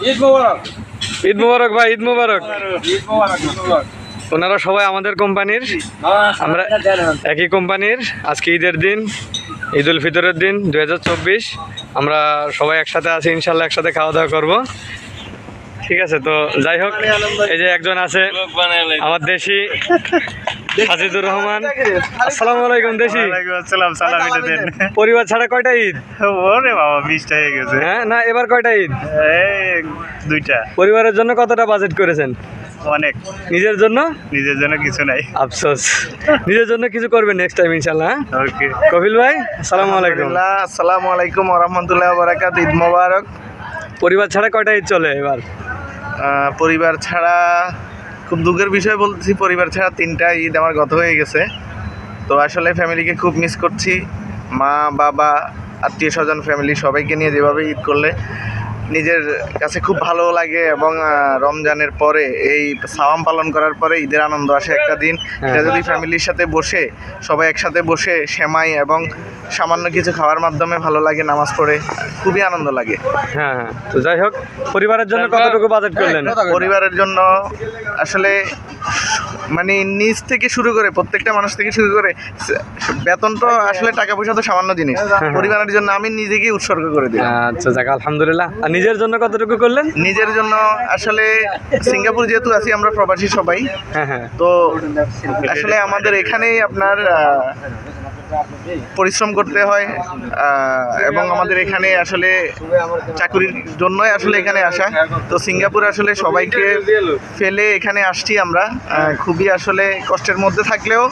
ঈদ মোবারক। ঈদ মোবারক ভাই, ঈদ মোবারক। ঈদ মোবারক। ওনারা সবাই আমাদের কোম্পানির, আমরা একই কোম্পানির। আজকে ঈদের দিন, ঈদ উল ফিতরের দিন 2024। আমরা সবাই একসাথে আছি, ইনশাল্লাহ একসাথে খাওয়া দাওয়া করবো। ঠিক আছে, তো যাই হোক, এই যে একজন আছে আমার দেশি সাজিদুর রহমান। আসসালামু আলাইকুম দেশি। আসসালাম, সালাম এটা দেন। পরিবার ছাড়া কয়টা ঈদ? ওরে বাবা 20টা হয়ে গেছে। হ্যাঁ, না এবার কয়টা ঈদ? এই 2টা। পরিবারের জন্য কতটা বাজেট করেছেন? অনেক। নিজের জন্য? নিজের জন্য কিছু নাই। আফসোস, নিজের জন্য কিছু করবেন নেক্সট টাইম ইনশাল্লাহ। ওকে। কপিল ভাই, আসসালামু আলাইকুম। আসসালামু আলাইকুম ওয়া রাহমাতুল্লাহি ওয়া বারাকাতুহু। ঈদ মোবারক। পরিবার ছাড়া কয়টা ঈদ চলে এবার? পরিবার ছাড়া খুব দুঃখের বিষয় বলতেছি, পরিবার ছাড়া 3টা ঈদ আমার গত হয়ে গেছে। তো আসলে ফ্যামিলিকে খুব মিস করছি। মা বাবা আত্মীয় স্বজন ফ্যামিলি সবাইকে নিয়ে যেভাবে ঈদ করলে নিজের কাছে খুব ভালো লাগে, এবং রমজানের পরে এই সাওয়াম পালন করার পরে ঈদের আনন্দ আসে একটা দিন। এটা যদি ফ্যামিলির সাথে বসে সবাই একসাথে বসে সেমাই এবং সামান্য কিছু খাওয়ার মাধ্যমে ভালো লাগে, নামাজ পড়ে খুবই আনন্দ লাগে। হ্যাঁ হ্যাঁ, তো যাই হোক, পরিবারের জন্য কতটুকু বাজেট করলেন? পরিবারের জন্য আসলে মানে নিজ থেকে শুরু করে প্রত্যেকটা মানুষ থেকে শুরু করে বেতন তো আসলে টাকা পয়সা তো সামান্য জিনিস। পরিবারের জন্য আমি নিজেকে উৎসর্গ করে দিই। আচ্ছা যাক, আলহামদুলিল্লাহ। আর নিজের জন্য কতটুকু করলেন? নিজের জন্য আসলে সিঙ্গাপুর যেহেতু আছি আমরা প্রবাসী সবাই, হ্যাঁ হ্যাঁ, তো আসলে আমাদের এখানেই আপনার পরিশ্রম করতে হয়, এবং আমাদের এখানে আসলে চাকুরির জন্যই আসলে এখানে আসা। তো সিঙ্গাপুর আসলে সবাইকে ফেলে এখানে আসছি আমরা, খুবই আসলে কষ্টের মধ্যে থাকলেও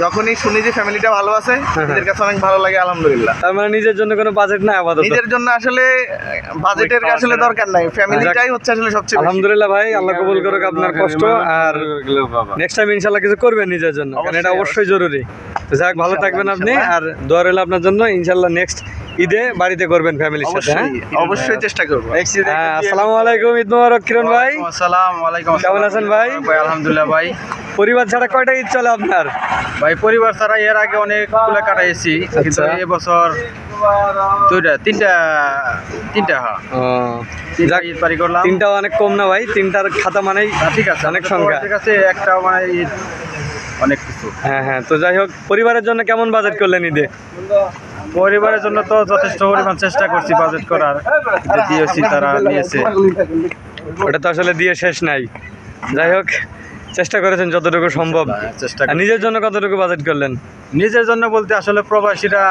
যখনই শুনি যে ফ্যামিলিটা ভালো আছে এদের কাছে অনেক ভালো লাগে, আলহামদুলিল্লাহ। তার মানে নিজের জন্য কোনো বাজেট নাই আপাতত? নিজের জন্য আসলে বাজেটের আসলে দরকার নাই, ফ্যামিলিটাই হচ্ছে আসলে সবচেয়ে বেশি। আলহামদুলিল্লাহ ভাই, আল্লাহ কবুল করুক আপনার কষ্ট। আর নেক্সট টাইম ইনশাল্লাহ কিছু করবেন নিজের জন্য, কারণ এটা অবশ্যই জরুরি। তো যাক, ভালো থাকবেন আপনি, আর দোয়া রইল আপনার জন্য। ইনশাল্লাহ নেক্সট ঈদে বাড়িতে করবেন ফ্যামিলির সাথে। হ্যাঁ অবশ্যই চেষ্টা করবো। আসসালামু আলাইকুম, ঈদ মোবারক কিরণ ভাই। আসসালামু আলাইকুম। কেমন আছেন ভাই? আলহামদুলিল্লাহ ভাই। পরিবার ছাড়া কয়টা ঈদ চলে আপনার? ভাই পরিবার ছাড়া এর আগে অনেকগুলো কাটাইছি, কিন্তু এবছর তিনটা হ্যাঁ ও, যাক, ঈদ পারি করলাম। তিনটাও অনেক কম না ভাই? তিনটার খাতা মানেই ঠিক আছে, অনেক সংখ্যা। ঠিক আছে, একটা মানে ঈদ অনেক কিছু। হ্যাঁ হ্যাঁ, তো যাই হোক, পরিবারের জন্য কেমন বাজেট করলেন ঈদে? পরিবারের জন্য তো যথেষ্ট পরিমাণ চেষ্টা করছি বাজেট করার, দিয়েছি, তারা নিয়েছে। ওটা তো আসলে দিয়ে শেষ নাই। যাই হোক, চেষ্টা করেছেন যতটুকু সম্ভব। চেষ্টা আর নিজের জন্য কতটুকু বাজেট করলেন? নিজের জন্য বলতে আসলে প্রবাসীরা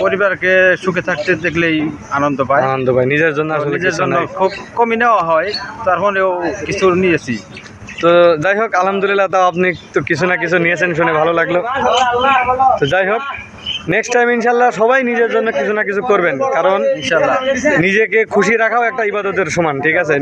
পরিবারকে সুখে থাকতে দেখলেই আনন্দ পায়। আনন্দ ভাই, নিজের জন্য আসলে নিজের কিছু জন্য নাই। খুব কমই নেওয়া হয়, তারপরেও কিছু নিয়েছি। তো যাই হোক, আলহামদুলিল্লাহ, তাও আপনি তো কিছু না কিছু নিয়েছেন, শুনে ভালো লাগলো। তো যাই হোক, নেক্সট টাইম ইনশাল্লাহ সবাই নিজের জন্য কিছু না কিছু করবেন, কারণ ইনশাল্লাহ নিজেকে খুশি রাখাও একটা ইবাদতের সমান। ঠিক আছে?